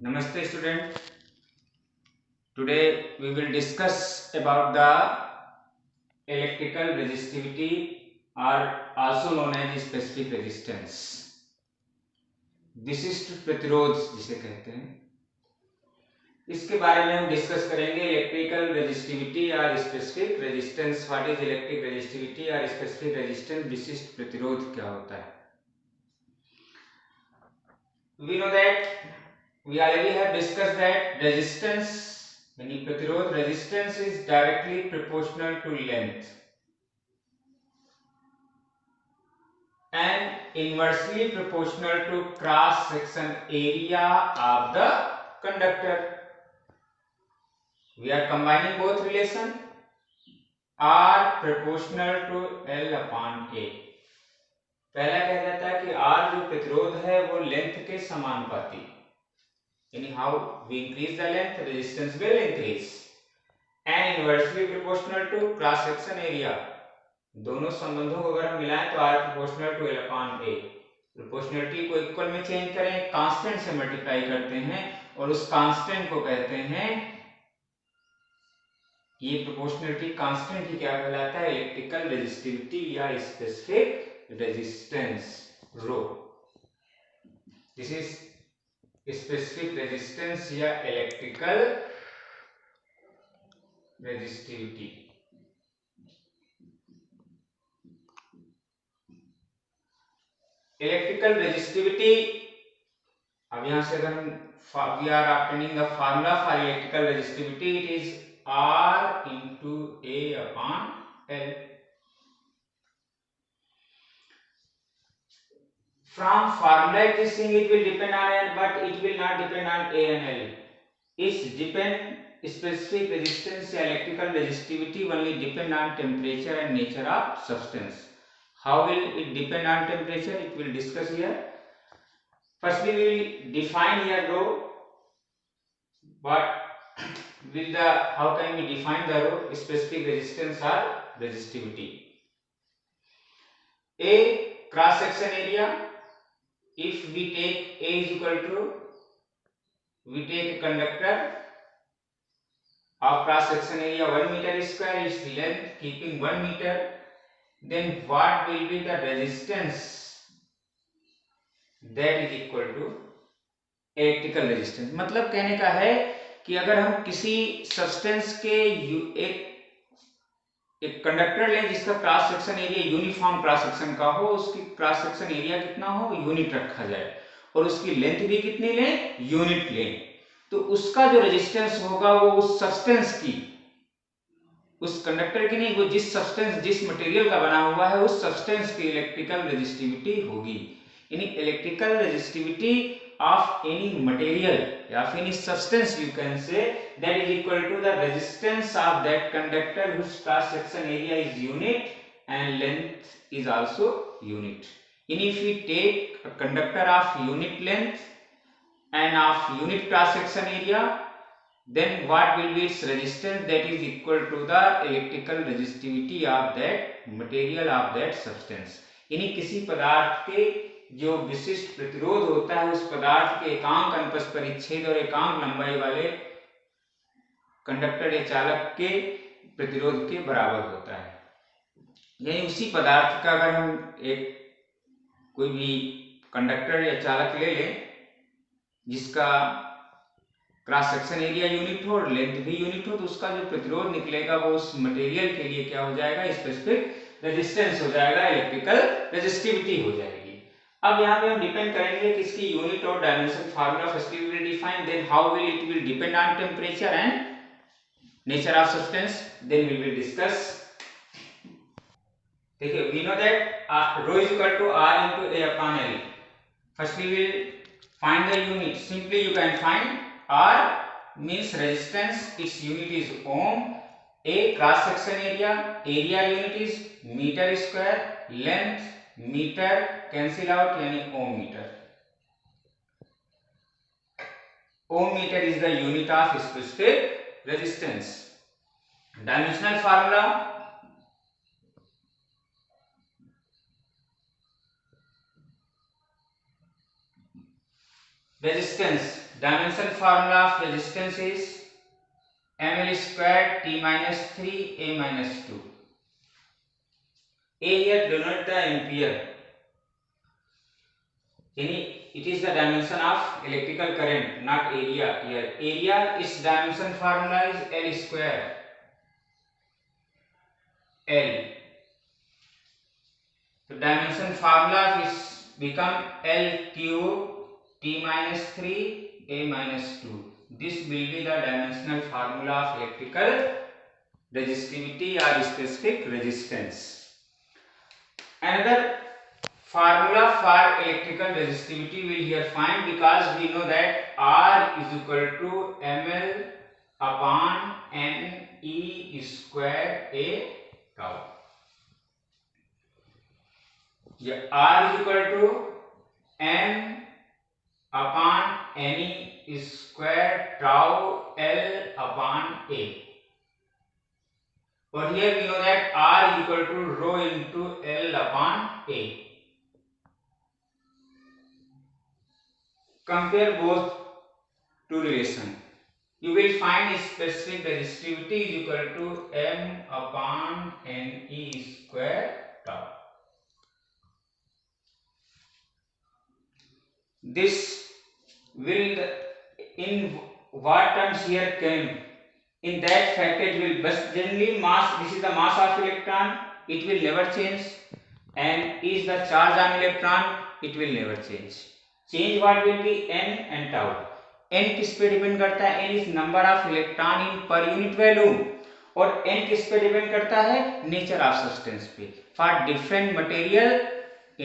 Namaste student. Today we will discuss about the electrical resistivity or also known as specific resistance. विशिष्ट प्रतिरोध जिसे कहते हैं, इसके बारे में हम डिस्कस करेंगे। इलेक्ट्रिकल रेजिस्टिविटी और specific resistance. What is electric resistivity और स्पेसिफिक रेजिस्टेंस? विशिष्ट प्रतिरोध क्या होता है? We know that we already have discussed that resistance, यानी प्रतिरोध, resistance is directly proportional to length and inversely proportional to cross section area of the conductor. We are combining both relation. R proportional to L upon A. पहला कह जाता है कि R जो प्रतिरोध है वो लेंथ के समानुपाती, यानी how we increase the length, resistance will increase, and inversely proportional to cross section area. दोनों संबंधों को अगर हम मिलाएं तो R proportional to L upon A. Proportionality को इक्वल में चेंज करें, कांस्टेंट से मल्टीप्लाई करते हैं और उस कांस्टेंट को कहते हैं, ये प्रोपोर्शनलिटी कांस्टेंट ही क्या कहलाता है? इलेक्ट्रिकल रेजिस्टिविटी या specific resistance, rho. This is specific resistance या इलेक्ट्रिकल रेजिस्टिविटी। इलेक्ट्रिकल रेजिस्टिविटी, अब यहां से अगर हम we are obtaining the formula for electrical resistivity, it is R into A upon L. From formula it is saying it will depend on L, but it will not depend on A and L. Is depend specific resistance या electrical resistivity only depend on temperature and nature of substance. How will it depend on temperature? It will discuss here. Firstly, we will define here rho. But with the how can we define the rho? Specific resistance or resistivity. A cross section area. If we take A is equal to, we take a conductor of cross section area 1 meter square, its length keeping 1 meter, then what will be the resistance? That is equal to electrical resistance. मतलब कहने का है कि अगर हम किसी substance के एक कंडक्टर लें जिसका cross section area uniform cross section का हो, उसकी क्रॉस सेक्शन एरिया कितना हो, यूनिट रखा जाए, और उसकी लेंथ भी कितनी लें, यूनिट लें, तो उसका जो रेजिस्टेंस होगा वो उस सब्सटेंस की, उस कंडक्टर की नहीं, वो जिस सब्सटेंस जिस मटेरियल का बना हुआ है उस सब्सटेंस की इलेक्ट्रिकल रेजिस्टिविटी होगी। यानी electrical resistivity of any material या फिर any substance you can say that is equal to the resistance of that conductor whose cross section area is unit and length is also unit. And if we take a conductor of unit length and of unit cross section area, then what will be its resistance? That is equal to the electrical resistivity of that material of that substance. यानी किसी पदार्थ के जो विशिष्ट प्रतिरोध होता है उस पदार्थ के एकांक अनुप्रस्थ परिच्छेद और एकांक लंबाई वाले कंडक्टर या चालक के प्रतिरोध के बराबर होता है। यानी उसी पदार्थ का अगर हम एक कोई भी कंडक्टर या चालक ले लें जिसका क्रॉस सेक्शन एरिया यूनिट हो और लेंथ भी यूनिट हो, तो उसका जो प्रतिरोध निकलेगा वो उस मटेरियल के लिए क्या हो जाएगा? स्पेसिफिक रेजिस्टेंस हो जाएगा, इलेक्ट्रिकल रेजिस्टिविटी हो जाएगी। अब यहाँ पे हम डिपेंड करेंगे कि इसकी यूनिट और dimension formula firstly we will define, then how will it will depend on temperature and nature of substance, then we will discuss. देखिए, we know that rho is equal to R into A upon L. Firstly we will find the unit. Simply you can find R means resistance, its unit is ohm. A cross section area, area unit is meter square, length metre cancel out यानी ohm metre. Ohm metre is the unit of specific resistance. Dimensional formula, Resistance. Dimension formula of resistance is ml squared t minus 3 a minus 2. A here denote the ampere. Yani it is the dimension of electrical current, not area here. Area is dimension formula is L square. L. The dimension formula is become L cube t minus 3 a minus 2. This will be the dimensional formula of electrical resistivity or specific resistance. Another formula for electrical resistivity we will here find, because we know that R is equal to ml upon n e square a tau. R is equal to m upon n square tau L upon a. But here we know that R is equal to rho into L upon a. Compare both two relation. You will find specific resistivity is equal to m upon ne square tau. This will in what terms here came, in that fact it will, but generally mass, this is the mass of electron, it will never change, and is the charge on electron, it will never change. Change what will be n and tau. n किस पे depend करता है? n is number of electron in per unit volume, और n किस पे depend करता है? Nature of substance पे. For different material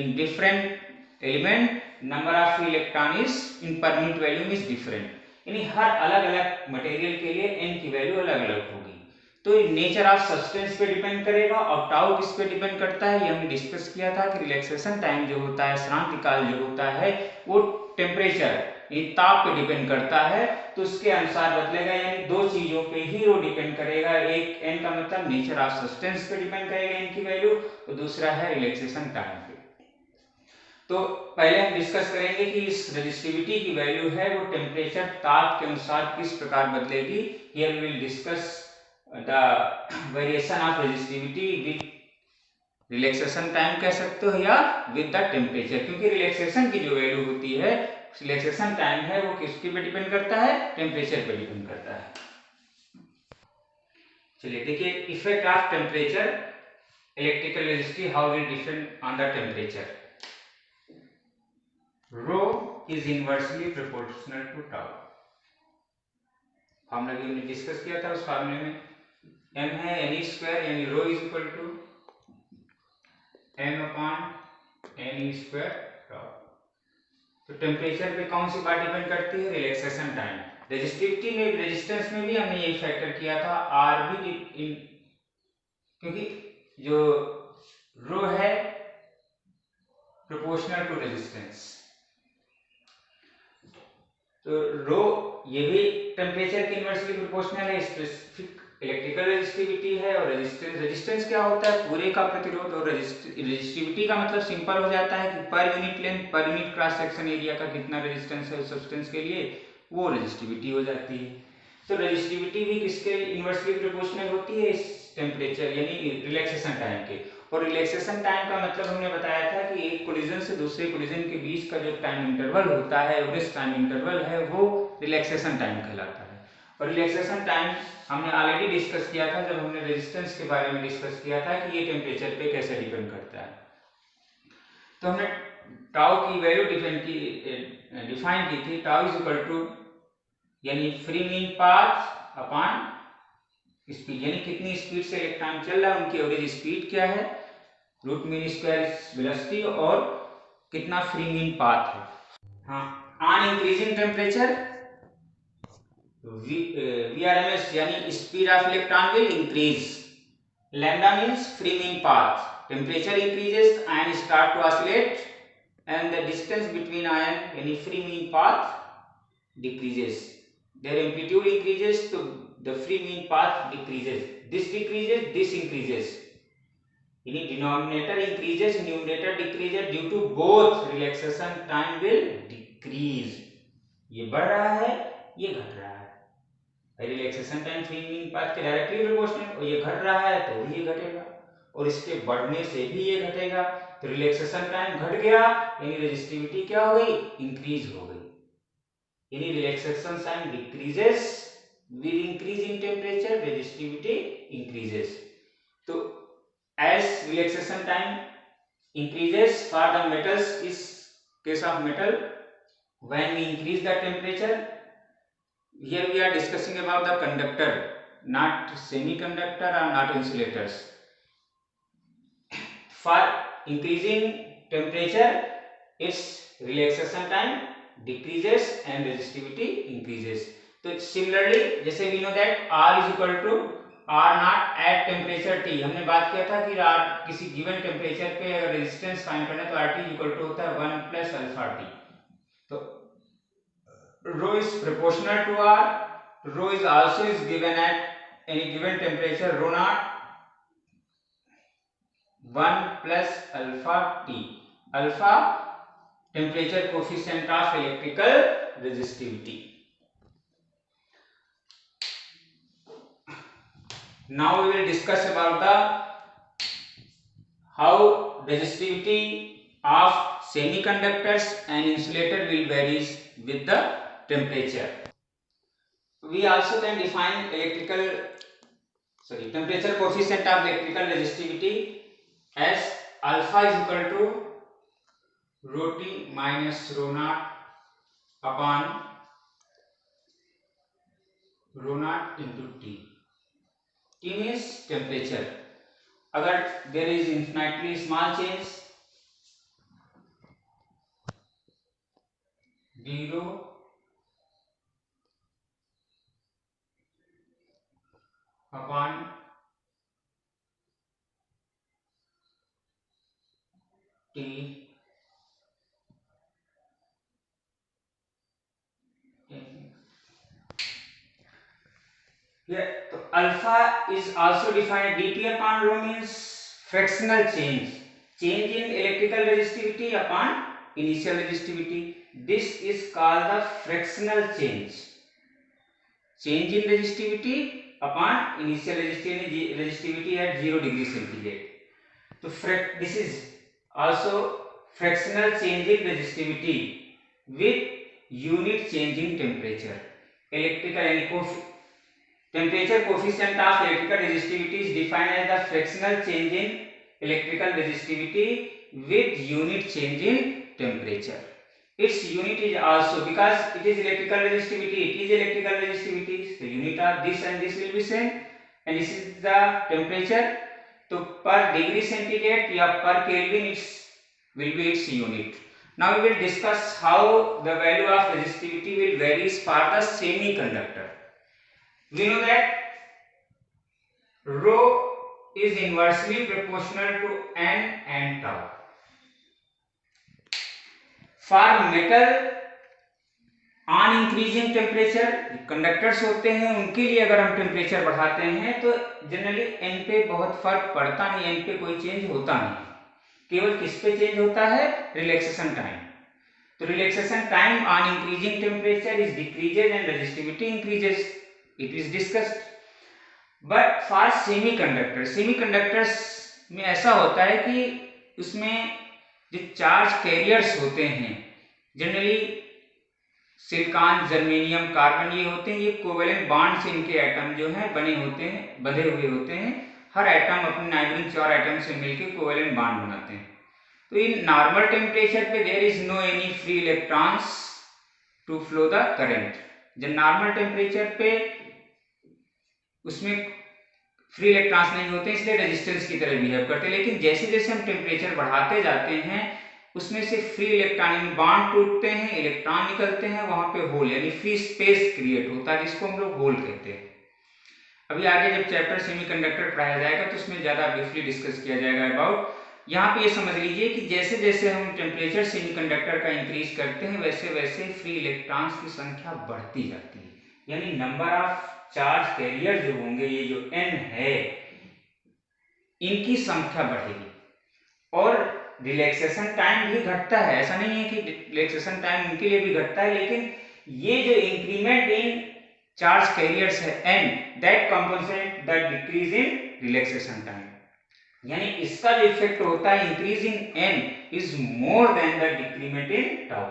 in different element number of electron is in per unit volume is different. यानी हर अलग अलग मटेरियल के लिए n की वैल्यू अलग अलग होगी. तो नेचर ऑफ सब्सटेंस पे डिपेंड करेगा. और टाउ किस पे डिपेंड करता है? ये हमने डिस्कस किया था कि रिलैक्सेशन टाइम जो होता है, श्रांति काल जो होता है, वो टेम्परेचर ताप पे डिपेंड करता है. तो उसके अनुसार बदलेगा. यानी दो चीजों पे ही वो डिपेंड करेगा. एक n का मतलब नेचर ऑफ सब्सटेंस पे डिपेंड करेगा n की वैल्यू, और दूसरा है रिलैक्सेशन टाइम पे. तो पहले हम डिस्कस करेंगे कि इस रेजिस्टिविटी की वैल्यू है वो टेम्परेचर ताप के अनुसार किस प्रकार बदलेगी. Here we will discuss the variation of resistivity with relaxation time कह सकते हो, या विद द टेम्परेचर. क्योंकि रिलैक्सेशन की जो वैल्यू होती है, रिलैक्सेशन टाइम है, वो किसके पे डिपेंड करता है? टेम्परेचर पे डिपेंड करता है. चलिए देखिए, effect of temperature electrical resistive, how will depend on the temperature. Rho is inversely proportional to tau. Formula भी हमने डिस्कस किया था. उस फॉर्मूले में m है n स्क्वायर, यानी rho is equal to m upon n square tau. तो टेम्परेचर पे कौन सी बात डिपेंड करती है? Relaxation time. रेजिस्टिविटी में, रेजिस्टेंस में भी हमने यही फैक्टर किया था. R भी क्योंकि जो rho है प्रोपोर्शनल टू रेजिस्टेंस, तो रो ये भी टेम्परेचर के इनवर्सली प्रोपोर्शनल है. स्पेसिफिक इलेक्ट्रिकल रेजिस्टिविटी है. और रेजिस्टेंस क्या होता है? पूरे का प्रतिरोध. और रेजिस्टिविटी का मतलब सिंपल हो जाता है कि per unit length, per unit cross section area का कितना रेजिस्टेंस है सब्सटेंस के लिए, वो रेजिस्टिविटी हो जाती है. तो रेजिस्टिविटी भी किसके इनवर्सली प्रोपोर्शनल होती है? इस टेम्परेचर यानी रिलैक्सेशन टाइम के. और रिलैक्सेशन टाइम का मतलब हमने बताया था कि एक कोलिजन से दूसरे कोलिजन के बीच का जो टाइम इंटरवल होता है, एवरेज टाइम इंटरवल है, वो रिलैक्सेशन टाइम कहलाता है. और रिलैक्सेशन टाइम हमने ऑलरेडी डिस्कस किया था जब हमने रेजिस्टेंस के बारे में डिस्कस किया था कि ये टेम्परेचर पे कैसे डिपेंड करता है. तो हमने टाउ की वैल्यू डिफाइन की थी. टाउ इज इक्वल टू यानी free mean path upon speed, यानी कितनी स्पीड से इलेक्ट्रॉन चल रहा है, उनकी एवरेज स्पीड क्या है, रूट मीन स्क्वायर वेलोसिटी, और कितना फ्री मीन पाथ है. हाँ, ऑन इंक्रीजिंग टेम्परेचर VRMS यानी speed of electron will increase. Lambda means free mean path. Temperature increases, ion start to oscillate, and the distance between ion यानी free mean path decreases. Their amplitude increases, so the free mean path decreases. This decreases, this increases. यानी denominator increases, numerator decreases due to both relaxation time will decrease. ये बढ़ रहा है, ये घट रहा है। रिलैक्सेशन टाइम फ्रीइंग पाथ के डायरेक्टली प्रोपोर्शनल, और ये घट रहा है तो भी ये घटेगा, और इसके बढ़ने से भी ये घटेगा। तो रिलैक्सेशन टाइम घट गया यानी रेजिस्टिविटी क्या हो गई, इंक्रीज हो गई। यानी relaxation time decreases with increase in temperature, resistivity increases. तो as relaxation time increases for the metals, is case of metal, when we increase the temperature, here we are discussing about the conductor, not semiconductor or not insulators. For increasing temperature, its relaxation time decreases and resistivity increases. तो similarly जैसे we know that R is equal to R not at temperature T, हमने बात किया था कि R किसी given temperature पे अगर रेजिस्टेंस फाइंड करना है तो RT इक्वल टू होता है 1 प्लस अल्फा T। तो rho is proportional to R, rho is also is given at any given temperature, rho naught 1 plus alpha T, alpha temperature coefficient of electrical resistivity. Now we will discuss about the how resistivity of semiconductors and insulator will varies with the temperature. We also can define temperature coefficient of electrical resistivity as alpha is equal to rho T minus rho naught upon rho naught into T. T means temperature. अगर there is infinitely small change, 0 upon T here, so alpha is also defined dT upon rho means fractional change in electrical resistivity upon initial resistivity. This is called the fractional change in resistivity upon initial resistivity at 0 degree centigrade. So this is also fractional change in resistivity with unit change in temperature. Electrical temperature coefficient of electrical resistivity is defined as the fractional change in electrical resistivity with unit change in temperature. Its unit is also, because it is electrical resistivity, the unit of this and this will be same, and this is the temperature. तो पर degree centigrade या पर kelvin it's will be its unit. Now we will discuss how the value of resistivity will varies for the semiconductor. We know that rho is inversely proportional to n and tau. For metal on increasing temperature, conductors होते हैं उनके लिए अगर हम temperature बढ़ाते हैं तो generally n पे बहुत फर्क पड़ता नहीं, n पे कोई चेंज होता नहीं, केवल किस पे चेंज होता है, रिलैक्सेशन टाइम। तो relaxation time on increasing temperature is decreases and resistivity increases, it is discussed. But for semiconductors में ऐसा होता है कि उसमें जो चार्ज कैरियर्स होते हैं, जनरली सिलिकॉन, जर्मेनियम, कार्बन, ये होते हैं, ये कोवेलेंट बॉन्ड से इनके एटम जो हैं बने होते हैं, बंधे हुए होते हैं। हर एटम अपने नाइबरिंग 4 एटम से मिलकर कोवेलेंट बॉन्ड बनाते हैं। तो इन नॉर्मल टेम्परेचर पे there is no any free electrons to flow the current. जब नॉर्मल टेम्परेचर पे उसमें फ्री इलेक्ट्रॉन्स नहीं होते, इसलिए रेजिस्टेंस की तरह बिहेव करते हैं। लेकिन जैसे जैसे हम टेम्परेचर बढ़ाते जाते हैं उसमें से फ्री इलेक्ट्रॉन बॉन्ड टूटते हैं, इलेक्ट्रॉन निकलते हैं, वहां पे होल यानी फ्री स्पेस क्रिएट होता है, जिसको हम लोग होल कहते हैं। अभी आगे जब चैप्टर सेमीकंडक्टर पढ़ाया जाएगा तो उसमें ज्यादा ब्रीफली डिस्कस किया जाएगा अबाउट। यहाँ पे ये समझ लीजिए कि जैसे जैसे हम टेम्परेचर सेमीकंडक्टर का इंक्रीज करते हैं वैसे वैसे फ्री इलेक्ट्रॉन्स की संख्या बढ़ती जाती है, यानी नंबर ऑफ चार्ज कैरियर जो होंगे, ये जो n है, इनकी संख्या बढ़ेगी। और रिलैक्सेशन टाइम भी घटता है, ऐसा नहीं है कि रिलैक्सेशन टाइम उनके लिए भी घटता है, लेकिन ये जो इंक्रीमेंट इन चार्ज कैरियर्स है n, that compensate the decrease in relaxation time, यानी इसका जो इफेक्ट होता है increase in n is more than the decrement in tau.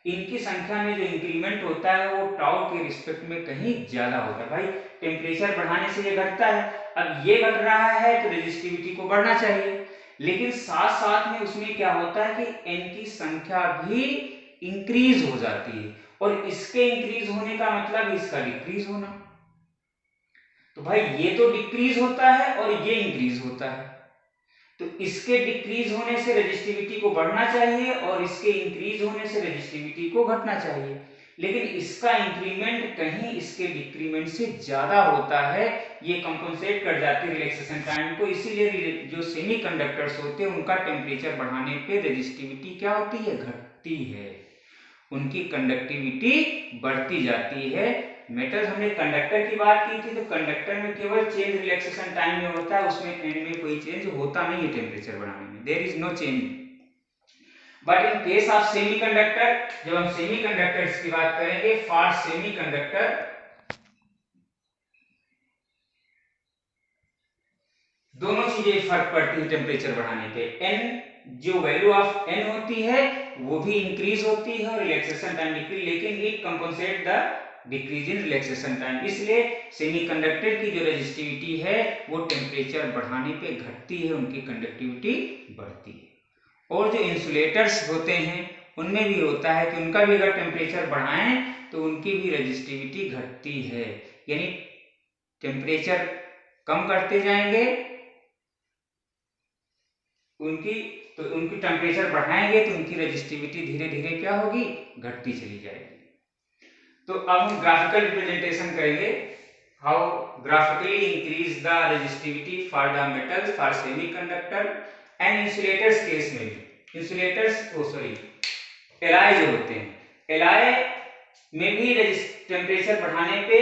इनकी संख्या में जो इंक्रीमेंट होता है वो टाउ के रिस्पेक्ट में कहीं ज्यादा होता है। भाई टेम्परेचर बढ़ाने से ये घटता है, अब ये घट रहा है तो रेजिस्टिविटी को बढ़ना चाहिए, लेकिन साथ साथ में उसमें क्या होता है कि n की संख्या भी इंक्रीज हो जाती है, और इसके इंक्रीज होने का मतलब इसका डिक्रीज होना। तो भाई ये तो डिक्रीज होता है और ये इंक्रीज होता है, तो इसके डिक्रीज होने से रेजिस्टिविटी को बढ़ना चाहिए और इसके इंक्रीज होने से रेजिस्टिविटी को घटना चाहिए, लेकिन इसका इंक्रीमेंट कहीं इसके डिक्रीमेंट से ज्यादा होता है, ये कंपनसेट कर जाती है रिलैक्सेशन टाइम को। इसीलिए जो सेमीकंडक्टर्स होते हैं उनका टेम्परेचर बढ़ाने पे रेजिस्टिविटी क्या होती है, घटती है, उनकी कंडक्टिविटी बढ़ती जाती है। मेटल हमने कंडक्टर की बात की थी, तो कंडक्टर में केवल चेंज रिलैक्सेशन टाइम में होता है, उसमें एंड में कोई चेंज होता नहीं है टेम्परेचर बढ़ाने में, there is no change. But in case of semiconductor, जब हम सेमीकंडक्टर्स की बात करेंगे, फॉर सेमीकंडक्टर दोनों चीजें फर्क पड़ती है टेम्परेचर बढ़ाने पे। एन, जो वैल्यू ऑफ एन होती है वो भी इंक्रीज होती है और रिलैक्सेशन टाइम डिक्रीज, लेकिन it compensate the decrease in relaxation time. इसलिए सेमीकंडक्टर की जो रेजिस्टिविटी है वो टेम्परेचर बढ़ाने पे घटती है, उनकी कंडक्टिविटी बढ़ती है। और जो इंसुलेटर्स होते हैं उनमें भी होता है कि उनका भी अगर टेम्परेचर बढ़ाएं तो उनकी भी रेजिस्टिविटी घटती है, यानी टेम्परेचर कम करते जाएंगे उनकी, तो उनकी टेम्परेचर बढ़ाएंगे तो उनकी रेजिस्टिविटी धीरे धीरे क्या होगी, घटती चली जाएगी। तो अब हम ग्राफिकल रिप्रेजेंटेशन करेंगे, how graphically increase the resistivity for the metals for semiconductor and insulators case में भी। इंसुलेटर्स एलॉय जो होते हैं, एलॉय में भी टेम्परेचर बढ़ाने पे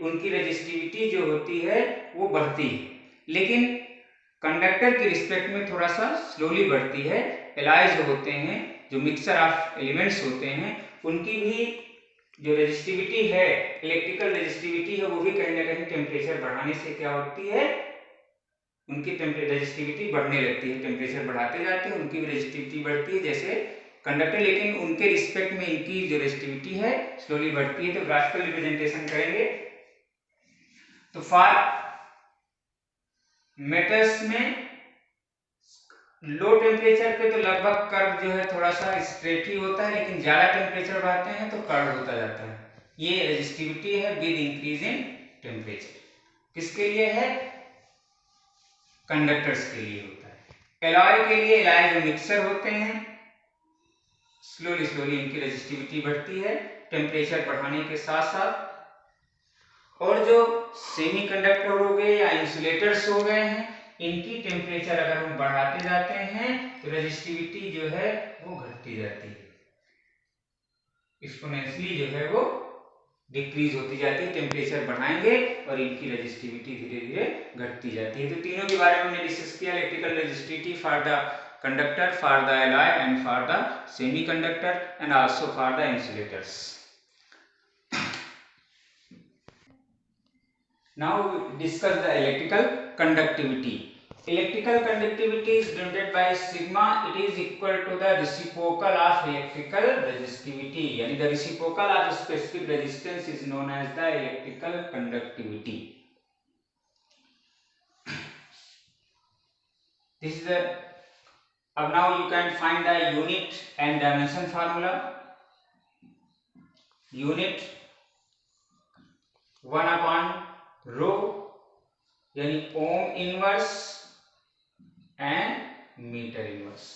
उनकी रेजिस्टिविटी जो होती है वो बढ़ती है, लेकिन कंडक्टर के रिस्पेक्ट में थोड़ा सा स्लोली बढ़ती है। एलॉय जो होते हैं, जो मिक्सचर ऑफ एलिमेंट्स होते हैं, उनकी भी जो रेजिस्टिविटी है, इलेक्ट्रिकल रेजिस्टिविटी है, वो भी कहीं ना कहीं टेम्परेचर बढ़ाने से क्या होती है, उनकी रेजिस्टिविटी बढ़ने लगती है। टेम्परेचर बढ़ाते जाते हैं उनकी भी रेजिस्टिविटी बढ़ती है जैसे कंडक्टर, लेकिन उनके रिस्पेक्ट में इनकी जो रेजिस्टिविटी है स्लोली बढ़ती है। तो ग्राफिकल रिप्रेजेंटेशन करेंगे, तो फॉर मेटल्स में लो टेम्परेचर पे तो लगभग कर्व जो है थोड़ा सा स्ट्रेट ही होता है, लेकिन ज्यादा टेम्परेचर बढ़ाते हैं तो कर्व होता जाता है। ये रेजिस्टिविटी है विद इंक्रीज इन टेम्परेचर, किसके लिए है, कंडक्टर्स के लिए होता है। एलॉय के लिए, एलॉय जो मिक्सर होते हैं, स्लोली स्लोली इनकी रेजिस्टिविटी बढ़ती है टेम्परेचर बढ़ाने के साथ साथ। और जो सेमीकंडक्टर हो गए या इंसुलेटर्स हो गए हैं, इनकी टेम्परेचर अगर हम बढ़ाते जाते हैं तो रेजिस्टिविटी जो है वो घटती जाती है, एक्सपोनेंशियली जो है वो डिक्रीज होती जाती है। टेम्परेचर बढ़ाएंगे और इनकी रेजिस्टिविटी धीरे धीरे घटती जाती है। तो तीनों के बारे में हमने डिस्कस किया, electrical resistivity for the conductor, for the alloy and for the semiconductor and also for the insulators. Now we discuss the electrical conductivity. Electrical conductivity is denoted by sigma. It is equal to the reciprocal of electrical resistivity. यानी the reciprocal of specific resistance is known as the electrical conductivity. This is the. Now you can find the unit and dimension formula. Unit 1/ρ यानी ohm inverse and metre inverse.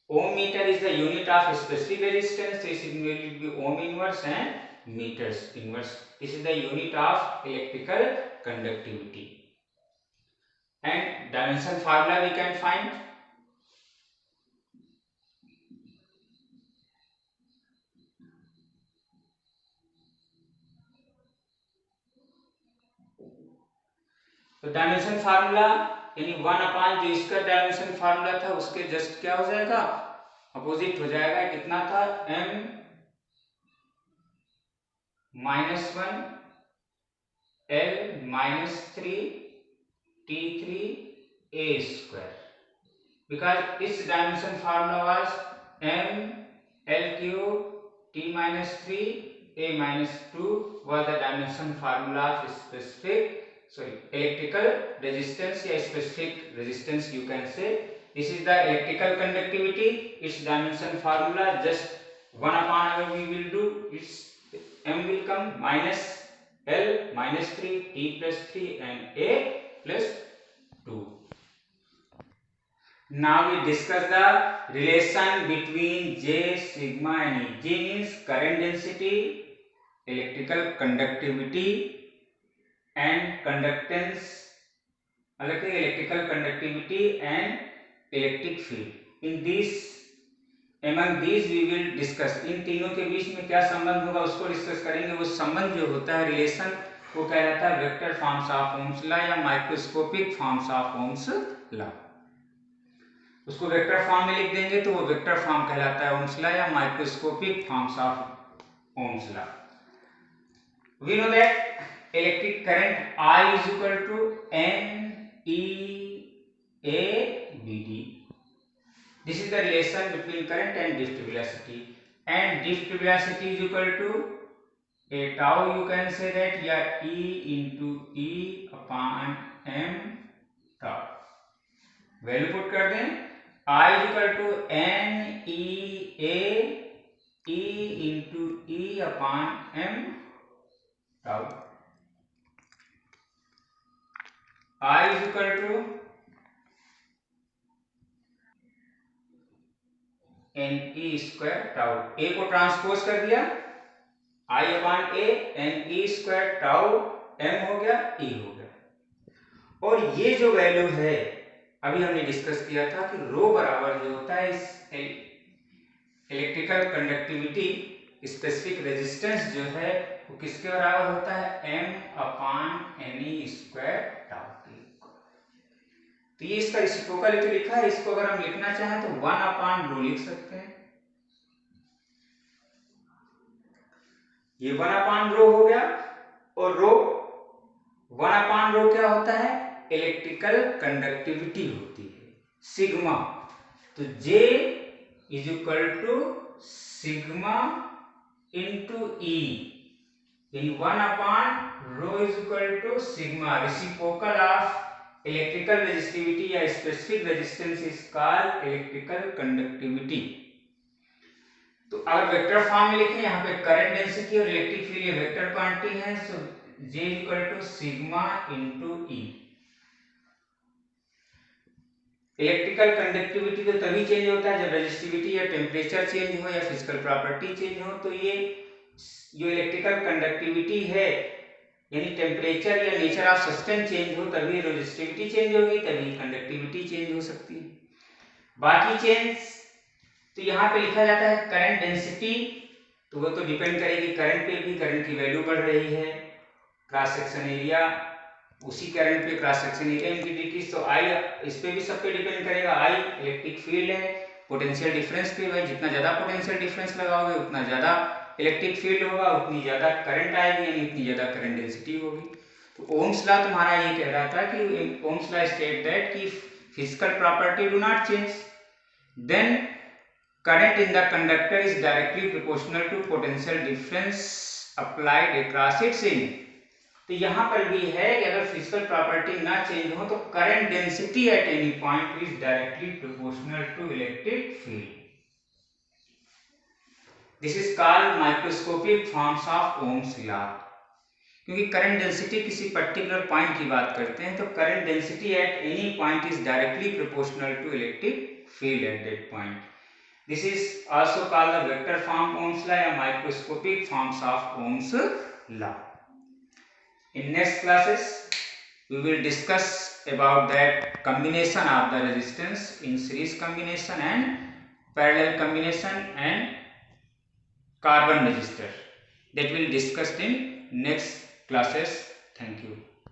Ohm metre is the unit of specific resistance, so it will be ohm inverse and meters inverse. This is the unit of electrical conductivity. And dimension formula we can find. तो dimension formula यानी 1/, जो इसका dimension formula था उसके just क्या हो जाएगा, opposite हो जाएगा। कितना था, m -1 L -3 T3 A square, because its dimension formula was m L cube T -3 A -2 was the dimension formula of specific electrical resistance या specific resistance you can say. This is the electrical conductivity. Its dimension formula just 1/m we will do. Its m will come minus L -3 T +3 and A +2. Now we discuss the relation between J, sigma and E. J means current density, electrical conductivity and conductance, electrical conductivity and electric field. Among these we will discuss. इन तीनों के बीच में क्या संबंध होगा उसको discuss करेंगे. वो संबंध जो होता है रिलेशन वो कहलाता है vector forms of Ohm's law या microscopic forms of Ohm's law. उसको वेक्टर फॉर्म में लिख देंगे तो वो वेक्टर फॉर्म कहलाता है ओम्स लॉ या microscopic forms of Ohm's law. We know that electric current I is equal to NEABD. This is the relation between current and drift velocity. And drift velocity is equal to a tau. You can say that yeah, E into E upon M tau. Value put कर दें. I is equal to NEA E into E upon M tau. I is equal to NE square tau. A को transpose कर दिया I upon A, NE square tau M हो गया, E हो गया. और ये जो वैल्यू है अभी हमने डिस्कस किया था कि रो बराबर जो होता है इस इलेक्ट्रिकल कंडक्टिविटी स्पेसिफिक रेजिस्टेंस जो है वो किसके बराबर होता है M upon NE square tau के. तो ये इसका रेसिप्रोकल जो लिखा है इसको अगर हम लिखना चाहें तो 1 अपॉन रो लिख सकते हैं. ये 1 अपॉन रो हो गया. और रो 1 अपॉन रो क्या होता है इलेक्ट्रिकल कंडक्टिविटी होती है सिग्मा. तो J is equal to sigma into E in 1 upon rho is equal to sigma. Reciprocal of electrical resistivity या specific resistance is called electrical conductivity. तो अगर वेक्टर फॉर्म में लिखें यहाँ पे करंट डेंसिटी और इलेक्ट्रिक फील्ड ये वेक्टर क्वांटिटी है. So J equal to sigma into E. Electrical conductivity तो तभी चेंज होता है जब रेजिस्टिविटी या टेम्परेचर चेंज हो या फिजिकल प्रॉपर्टी चेंज हो. तो ये जो इलेक्ट्रिकल कंडक्टिविटी है यानी टेम्परेचर या नेचर ऑफ सब्सटेंस चेंज हो तभी रेजिस्टिविटी चेंज होगी, तभी कंडक्टिविटी चेंज हो सकती है. बाकी चेंज तो यहाँ पे लिखा जाता है करंट डेंसिटी. तो वो तो डिपेंड करेगी करंट पे भी. करंट की वैल्यू बढ़ रही है, क्रॉस सेक्शन एरिया उसी करंट पे क्रॉस सेक्शन एरिया इनकी डिक्रीज. तो आई इस पे भी सब पे डिपेंड करेगा. आई इलेक्ट्रिक फील्ड है, पोटेंशियल डिफरेंस पे है. जितना ज्यादा पोटेंशियल डिफरेंस लगाओगे उतना ज्यादा इलेक्ट्रिक फील्ड होगा, उतनी ज्यादा करंट आएगी यानी उतनी ज्यादा करंट डेंसिटी होगी. तो ओम्स लॉ तुम्हारा ये कह रहा था कि ओम्स लॉ स्टेट दैट कि physical property do not change, then current in the conductor is directly proportional to potential difference applied across its in. तो यहाँ पर भी है कि अगर फिजिकल प्रॉपर्टी ना चेंज हो तो current density at any point is directly proportional to electric field. This is called microscopic forms of Ohm's law. क्योंकि करंट डेंसिटी किसी पर्टिकुलर पॉइंट की बात करते हैं तो current density at any point is directly proportional to electric field at that point. This is also called the vector form Ohm's law या microscopic forms of Ohm's law. In next classes we will discuss about that combination of the resistance in series combination and parallel combination and carbon resistor. That will discussed in next classes. Thank you.